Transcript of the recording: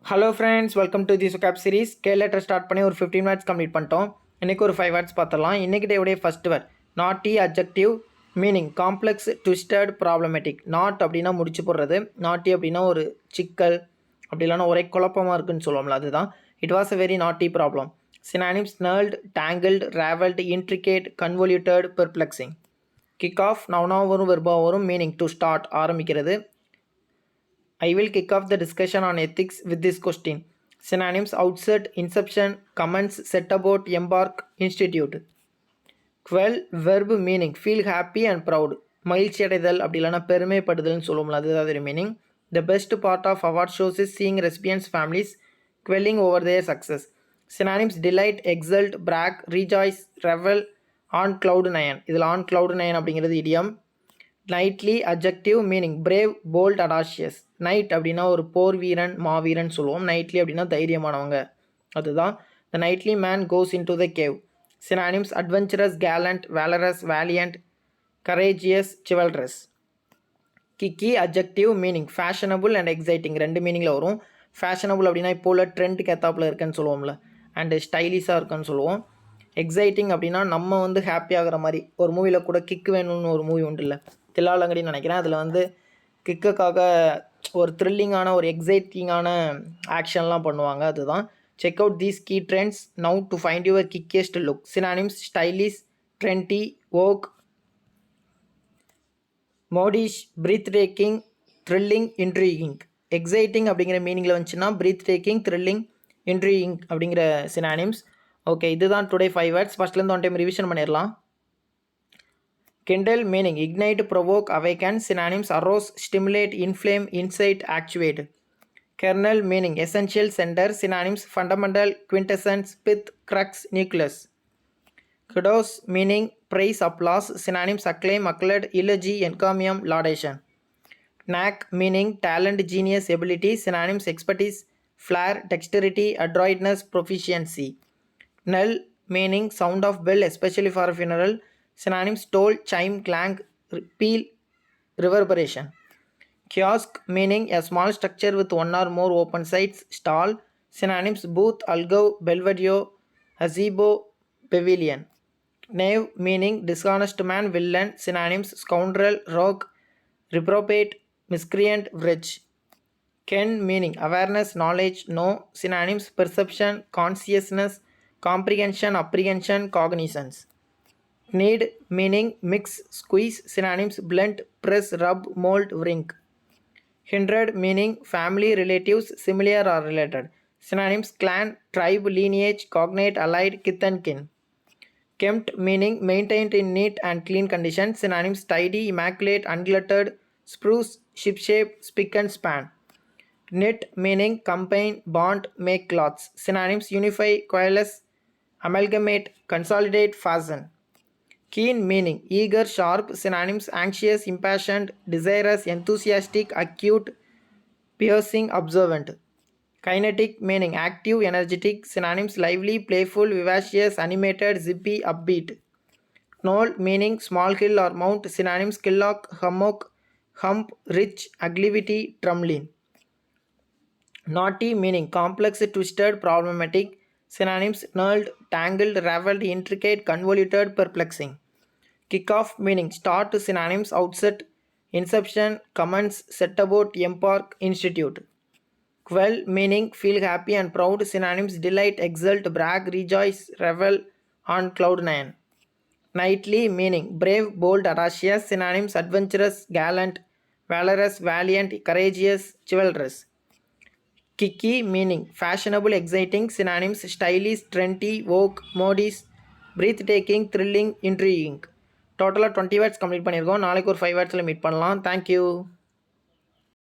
Hello friends, welcome to the சுகாப் series. Letter start பண்ணி ஒரு 15 மினிட்ஸ் கம்ப்ளீட் பண்ணிட்டோம். இன்றைக்கி ஒரு 5 வேர்ட்ஸ் பார்த்துடலாம். இன்றைக்கி டேவுடைய ஃபஸ்ட் வேர்ட் நாட்டி adjective meaning complex twisted problematic. Not அப்படின்னா முடிச்சு போடுறது, நாட்டி அப்படின்னா ஒரு சிக்கல், அப்படி இல்லைனா ஒரே குழப்பமாக இருக்குன்னு சொல்லுவோம்ல, அதுதான். It was a very knotty problem. Synonyms gnarled, tangled, ravelled, intricate, convoluted, perplexing. Kick off நவுனாக வரும், வெர்பாக வரும். மீனிங் டு ஸ்டார்ட், ஆரம்பிக்கிறது. I will kick off the discussion on ethics with this question. Synonyms: outset, inception, commence, set about, embark, institute. Quell verb meaning feel happy and proud. மகிழ்ச்சி அடைதல் அப்படி இல்லைனா பெருமைப்படுதல்னு சொல்லுவோம்ல, அதுதான் ஒரு meaning. The best part of award shows is seeing recipients' families quelling over their success. Synonyms: delight, exult, brag, rejoice, revel, on cloud nine. இதில் on cloud nine அப்படிங்கிறது idiom. Knightly adjective meaning brave, bold, audacious. Knight அப்படின்னா ஒரு போர் வீரன், மாவீரன் சொல்லுவோம். Nightly அப்படின்னா தைரியமானவங்க, அதுதான். The knightly man goes in to the cave. Synonyms adventurous, gallant, valorous, valiant, courageous, chivalrous. Kicky adjective meaning fashionable and exciting. ரெண்டு மீனிங்கில் வரும். ஃபேஷனபுள் அப்படின்னா இப்போ உள்ள ட்ரெண்டுக்கு ஏத்தாப்பில் இருக்குன்னு சொல்லுவோம்ல, அண்டு ஸ்டைலிஷாக இருக்குன்னு சொல்லுவோம். எக்ஸைட்டிங் அப்படின்னா நம்ம வந்து ஹாப்பி ஆகிற மாதிரி. ஒரு மூவியில் கூட கிக் வேணும்னு ஒரு மூவி உண்டு இல்லை, தில்லாலங்கடின்னு நினைக்கிறேன். அதில் வந்து கிக்குக்காக ஒரு த்ரில்லிங்கான ஒரு எக்ஸைட்டிங்கான ஆக்ஷன்லாம் பண்ணுவாங்க, அதுதான். Check out these key trends now to find your kickiest look. Synonyms stylish, trendy, vogue, modish, breathtaking, thrilling, intriguing. Exciting அப்படிங்கிற மீனிங்கில் வந்துச்சுன்னா பிரீத் டேக்கிங், த்ரில்லிங், இன்ட்ரீகிங் அப்படிங்கிற சினானிம்ஸ். ஓகே, இதுதான் டுடே 5 வேர்ட்ஸ். ஃபஸ்ட்லேருந்து ஒன் டைம் ரிவிஷன் பண்ணிடலாம். Kindle meaning ignite, provoke, awaken. Synonyms: arouse, stimulate, inflame, incite, actuate. Kernel meaning essential, center. Synonyms: fundamental, quintessence, pith, crux, nucleus. Kudos meaning praise, applause. Synonyms: acclaim, accolade, eulogy, encomium, laudation. Knack meaning talent, genius, ability. Synonyms: expertise, flair, dexterity, adroitness, proficiency. Knell meaning sound of bell, especially for a funeral. Synonyms: toll, chime, clang, peal, reverberation. Kiosk meaning a small structure with one or more open sides. Stall. Synonyms: booth, alcove, belvedere, gazebo, pavilion. Knave meaning dishonest man, villain. Synonyms: scoundrel, rogue, reprobate, miscreant, wretch. Ken meaning awareness, knowledge, know. Synonyms: perception, consciousness, comprehension, apprehension, cognizance. Knead meaning mix, squeeze. Synonyms: blend, press, rub, mold, wring. Kindred meaning family, relatives, similar or related. Synonyms: clan, tribe, lineage, cognate, allied, kith and kin. Kept meaning maintained in neat and clean condition. Synonyms: tidy, immaculate, uncluttered, spruce, shipshape, spick and span. Knit meaning combine, bond, make cloths. Synonyms: unify, coalesce, amalgamate, consolidate, fasten. Keen meaning eager, sharp. Synonyms: anxious, impassioned, desirous, enthusiastic, acute, piercing, observant. Kinetic meaning active, energetic. Synonyms: lively, playful, vivacious, animated, zippy, upbeat. Knoll meaning small hill or mount. Synonyms: hillock, hummock, hump, ridge, acclivity, drumlin. Knotty meaning complex, twisted, problematic. Synonyms: knurled, tangled, raveled, intricate, convoluted, perplexing. Kick off meaning start. Synonyms: outset, inception, commence, set about, embark, institute. Quell meaning feel happy and proud. Synonyms: delight, exult, brag, rejoice, revel, on cloud nine. Nightly meaning brave, bold, audacious. Synonyms: adventurous, gallant, valorous, valiant, courageous, chivalrous. Kicky meaning fashionable, exciting. Synonyms: stylish, trendy, woke, modish, breathtaking, thrilling, intriguing. டோட்டலாக 20 words complete பண்ணியிருக்கோம். நாளைக்கு ஒரு 5 வேர்ட்ஸில் meet பண்ணலாம். Thank you.